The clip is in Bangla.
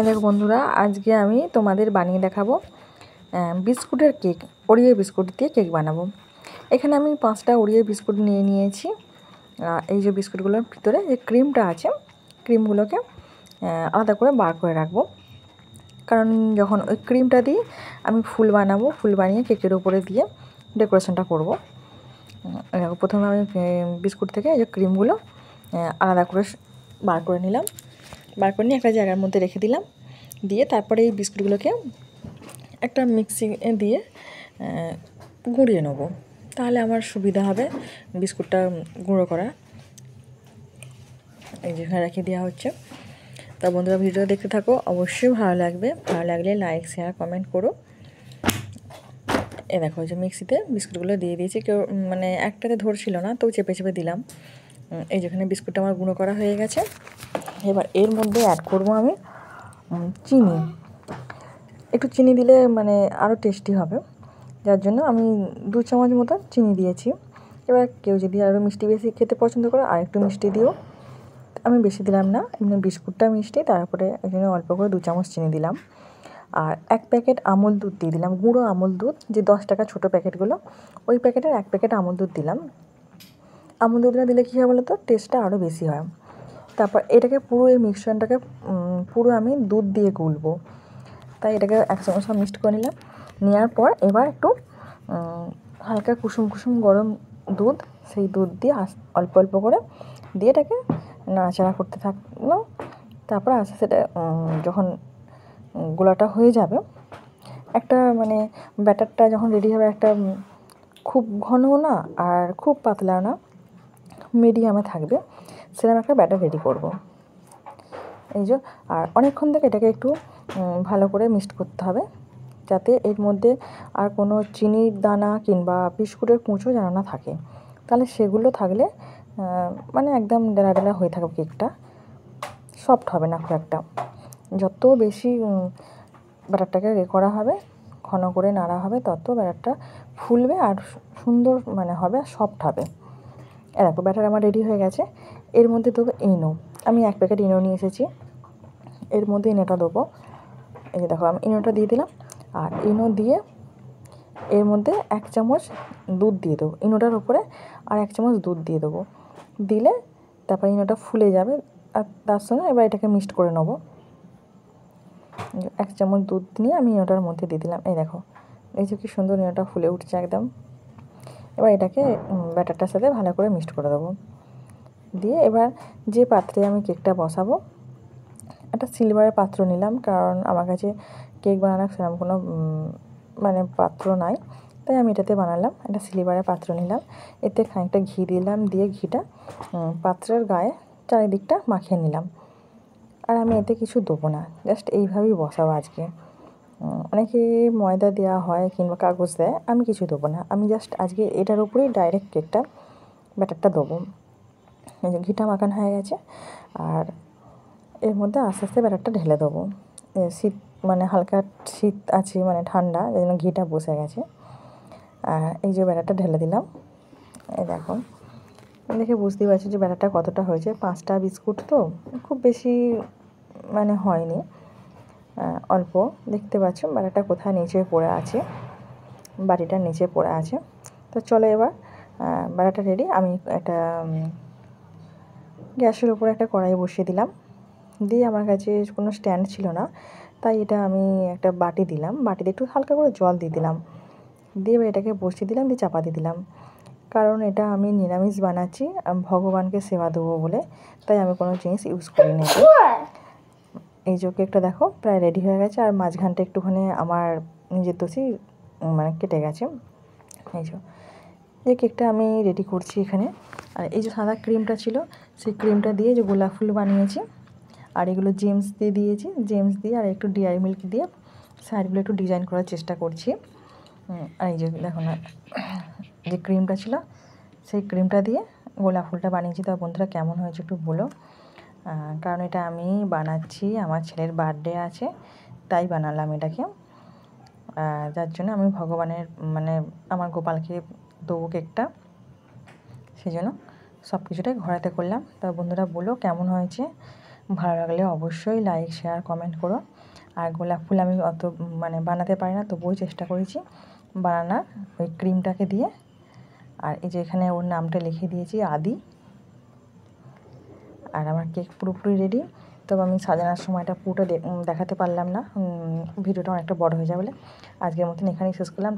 দেখো বন্ধুরা, আজকে আমি তোমাদের বানিয়ে দেখাবো বিস্কুটের কেক। ওরিও বিস্কুট দিয়ে কেক বানাবো। এখানে আমি 5টা ওরিও বিস্কুট নিয়ে নিয়েছি। এই যে বিস্কুটগুলোর ভিতরে যে ক্রিমটা আছে, ক্রিমগুলোকে আলাদা করে বার করে রাখবো, কারণ যখন ওই ক্রিমটা দিয়ে আমি ফুল বানাবো, ফুল বানিয়ে কেকের উপরে দিয়ে ডেকোরেশনটা করবো। প্রথমে আমি বিস্কুট থেকে এই যে ক্রিমগুলো আলাদা করে বার করে নিলাম। বার করে নিয়ে একটা জায়গার মধ্যে রেখে দিলাম। দিয়ে তারপরে এই বিস্কুটগুলোকে একটা মিক্সি দিয়ে গুঁড়িয়ে নেব, তাহলে আমার সুবিধা হবে বিস্কুটটা গুঁড়ো করা। এই যেখানে রেখে দেওয়া হচ্ছে। তা বন্ধুরা, ভিডিওটা দেখতে থাকো, অবশ্যই ভালো লাগবে। ভালো লাগলে লাইক, শেয়ার, কমেন্ট করো। এ দেখো, যে মিক্সিতে বিস্কুটগুলো দিয়ে দিয়েছি। কেউ মানে একটাতে ধরছিল না, তো চেপে চেপে দিলাম। এই যেখানে বিস্কুটটা আমার গুঁড়ো করা হয়ে গেছে। এবার এর মধ্যে অ্যাড করব আমি চিনি। একটু চিনি দিলে মানে আরও টেস্টি হবে, যার জন্য আমি 2 চামচ মতো চিনি দিয়েছি। এবার কেউ যদি আরও মিষ্টি বেশি খেতে পছন্দ করে আর একটু মিষ্টি দিও। আমি বেশি দিলাম না, এমনি বিস্কুটটা মিষ্টি, তারপরে এই জন্য অল্প করে 2 চামচ চিনি দিলাম। আর 1 প্যাকেট আমুল দুধ দিয়ে দিলাম, গুঁড়ো আমুল দুধ, যে 10 টাকা ছোটো প্যাকেটগুলো, ওই প্যাকেটের 1 প্যাকেট আমুল দুধ দিলাম। আমুল দুধটা দিলে কী হয় বলো তো, টেস্টটা আরও বেশি হয়। তারপর এটাকে পুরো এই মিশ্রণটাকে পুরো আমি দুধ দিয়ে গুলবো, তাই এটাকে একসঙ্গে সব মিক্সড করে নিলাম। নেওয়ার পর এবার একটু হালকা কুসুম কুসুম গরম দুধ, সেই দুধ দিয়ে অল্প অল্প করে দিয়ে এটাকে নাড়াচাড়া করতে থাকলাম। তারপর আস্তে আস্তে যখন গোলাটা হয়ে যাবে, একটা মানে ব্যাটারটা যখন রেডি হবে, একটা খুব ঘনও না আর খুব পাতলাও না, মিডিয়ামে থাকবে, সেরকম একটা ব্যাটার রেডি করব। এই যে, আর অনেকক্ষণ থেকে এটাকে একটু ভালো করে মিক্সড করতে হবে, যাতে এর মধ্যে আর কোনো চিনির দানা কিংবা বিস্কুটের কুঁচো যেন না থাকে। তাহলে সেগুলো থাকলে মানে একদম ডেলা ডেলা হয়ে থাকবে, কেকটা সফট হবে না খুব একটা। যত বেশি ব্যাটারটাকে করা হবে, ঘন করে নাড়া হবে, তত ব্যাটারটা ফুলবে আর সুন্দর মানে হবে, আর সফট হবে। দেখো, ব্যাটার আমার রেডি হয়ে গেছে। এর মধ্যে দেবো ইনো। আমি 1 প্যাকেট ইনো নিয়ে এসেছি, এর মধ্যে ইনোটা দেবো। এই যে দেখো, আমি ইনোটা দিয়ে দিলাম। আর ইনো দিয়ে এর মধ্যে 1 চামচ দুধ দিয়ে দেবো, ইনোটার উপরে আর 1 চামচ দুধ দিয়ে দেবো। দিলে তারপর ইনোটা ফুলে যাবে, আর তার সঙ্গে এবার এটাকে মিক্সড করে নেবো। 1 চামচ দুধ নিয়ে আমি ইনোটার মধ্যে দিয়ে দিলাম। এই দেখো, এই যে কি সুন্দর ইনোটা ফুলে উঠছে একদম। এবার এটাকে ব্যাটারটার সাথে ভালো করে মিক্সড করে দেবো। দিয়ে এবার যে পাত্রে আমি কেকটা বসাবো, একটা সিলভারের পাত্র নিলাম, কারণ আমার কাছে কেক বানানোর সেরকম কোনো মানে পাত্র নাই, তাই আমি এটাতে বানালাম। একটা সিলভারের পাত্র নিলাম, এতে খানিকটা ঘি দিলাম, দিয়ে ঘিটা পাত্রের গায়ে চারিদিকটা মাখিয়ে নিলাম। আর আমি এতে কিছু দেবো না, জাস্ট এইভাবেই বসাবো আজকে। অনেকে ময়দা দেওয়া হয় কিংবা কাগজ দেয়, আমি কিছু দেবো না। আমি জাস্ট আজকে এটার উপরেই ডাইরেক্ট কেকটা ব্যাটারটা দেবো। এই যে ঘিটা মাখানো হয়ে গেছে, আর এর মধ্যে আস্তে আস্তে ব্যাটারটা ঢেলে দেবো। শীত মানে হালকা শীত আছে, মানে ঠান্ডা, এই জন্য ঘিটা বসে গেছে। আর এই যে ব্যাটারটা ঢেলে দিলাম। এই দেখো, দেখে বুঝতেই পারছি যে ব্যাটারটা কতটা হয়েছে। 5টা বিস্কুট তো খুব বেশি মানে হয়নি, অল্প। দেখতে পাচ্ছ ব্যাটারটা কোথায় নিচে পড়ে আছে, বাটিটার নিচে পড়ে আছে। তো চলো, এবার ব্যাটারটা রেডি। আমি একটা গ্যাসের উপরে একটা কড়াই বসিয়ে দিলাম। দিয়ে আমার কাছে কোনো স্ট্যান্ড ছিল না, তাই এটা আমি একটা বাটি দিলাম, বাটিতে একটু হালকা করে জল দিয়ে দিলাম। দিয়ে এটাকে বসিয়ে দিলাম, দিয়ে চাপা দিয়ে দিলাম। কারণ এটা আমি নিরামিষ বানাচ্ছি, ভগবানকে সেবা দেবো বলে, তাই আমি কোনো জিনিস ইউজ করিনি। এই যে কেকটা দেখো প্রায় রেডি হয়ে গেছে, আর মাঝখানটা একটুখানি আমার নিজের দোষেই মানে কেটে গেছে। এই যে কেকটা আমি রেডি করছি এখানে। আর এই যে সাদা ক্রিমটা ছিল, সেই ক্রিমটা দিয়ে যে গোলাপ ফুল বানিয়েছি, আর এগুলো জেমস দিয়ে দিয়েছি, জেমস দিয়ে আর একটু ডেয়ারি মিল্ক দিয়ে সাইডগুলো একটু ডিজাইন করার চেষ্টা করছি। আর এই যে দেখো না, যে ক্রিমটা ছিল, সেই ক্রিমটা দিয়ে গোলাপ ফুলটা বানিয়েছি। তা বন্ধুরা, কেমন হয়েছে একটু বলো, কারণ এটা আমি বানাচ্ছি, আমার ছেলের বার্থডে আছে, তাই বানালাম এটাকে। যার জন্য আমি ভগবানের মানে আমার গোপালকে দেবো কেকটা, সেই জন্য সব কিছুটাই ঘরেতে করলাম। তা বন্ধুরা, বলো কেমন হয়েছে, ভালো লাগলে অবশ্যই লাইক শেয়ার কমেন্ট করো। আর গোলাপ ফুল আমি অত মানে বানাতে পারি না, তবুও চেষ্টা করেছি বানানোর ওই ক্রিমটাকে দিয়ে। আর এই যে এখানে ওর নামটা লিখে দিয়েছি আদি। আর আমার কেক পুরোপুরি রেডি। তবে আমি সাজানোর সময়টা পুরোটা দেখাতে পারলাম না, ভিডিওটা অনেকটা বড় হয়ে যায় বলে। আজকের মতন এখানেই শেষ করলাম।